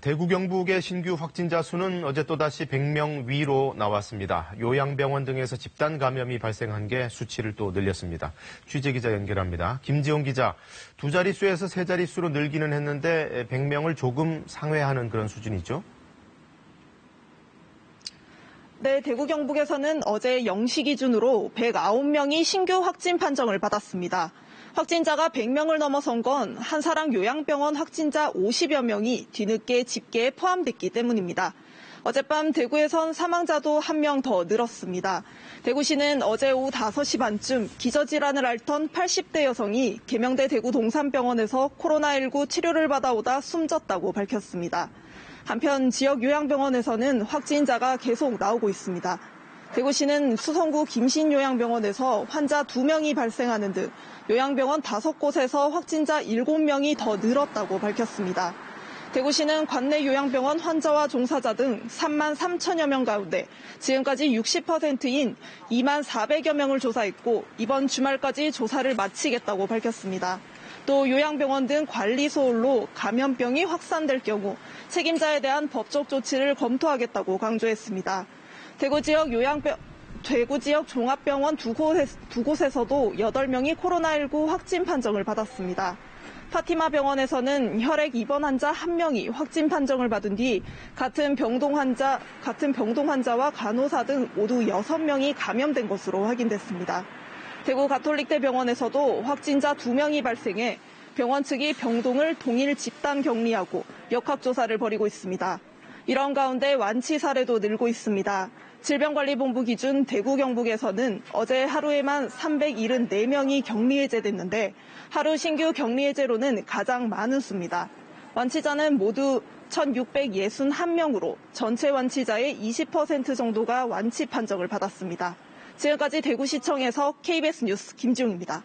대구 경북의 신규 확진자 수는 어제 또다시 100명 위로 나왔습니다. 요양병원 등에서 집단 감염이 발생한 게 수치를 또 늘렸습니다. 취재기자 연결합니다. 김지용 기자, 두 자릿수에서 세 자릿수로 늘기는 했는데 100명을 조금 상회하는 그런 수준이죠? 네, 대구 경북에서는 어제 0시 기준으로 109명이 신규 확진 판정을 받았습니다. 확진자가 100명을 넘어선 건 한사랑 요양병원 확진자 50여 명이 뒤늦게 집계에 포함됐기 때문입니다. 어젯밤 대구에선 사망자도 1명 더 늘었습니다. 대구시는 어제 오후 5시 반쯤 기저질환을 앓던 80대 여성이 계명대 대구 동산병원에서 코로나19 치료를 받아오다 숨졌다고 밝혔습니다. 한편 지역 요양병원에서는 확진자가 계속 나오고 있습니다. 대구시는 수성구 김신요양병원에서 환자 2명이 발생하는 등 요양병원 5곳에서 확진자 7명이 더 늘었다고 밝혔습니다. 대구시는 관내 요양병원 환자와 종사자 등 3만 3천여 명 가운데 지금까지 60%인 2만 400여 명을 조사했고 이번 주말까지 조사를 마치겠다고 밝혔습니다. 또 요양병원 등 관리소홀로 감염병이 확산될 경우 책임자에 대한 법적 조치를 검토하겠다고 강조했습니다. 대구 지역 종합병원 두 곳에서도 8명이 코로나19 확진 판정을 받았습니다. 파티마 병원에서는 혈액 입원 환자 1명이 확진 판정을 받은 뒤 같은 병동 환자와 간호사 등 모두 6명이 감염된 것으로 확인됐습니다. 대구 가톨릭대 병원에서도 확진자 2명이 발생해 병원 측이 병동을 동일 집단 격리하고 역학조사를 벌이고 있습니다. 이런 가운데 완치 사례도 늘고 있습니다. 질병관리본부 기준 대구 경북에서는 어제 하루에만 374명이 격리 해제됐는데 하루 신규 격리 해제로는 가장 많은 수입니다. 완치자는 모두 1,661명으로 전체 완치자의 20% 정도가 완치 판정을 받았습니다. 지금까지 대구시청에서 KBS 뉴스 김지웅입니다.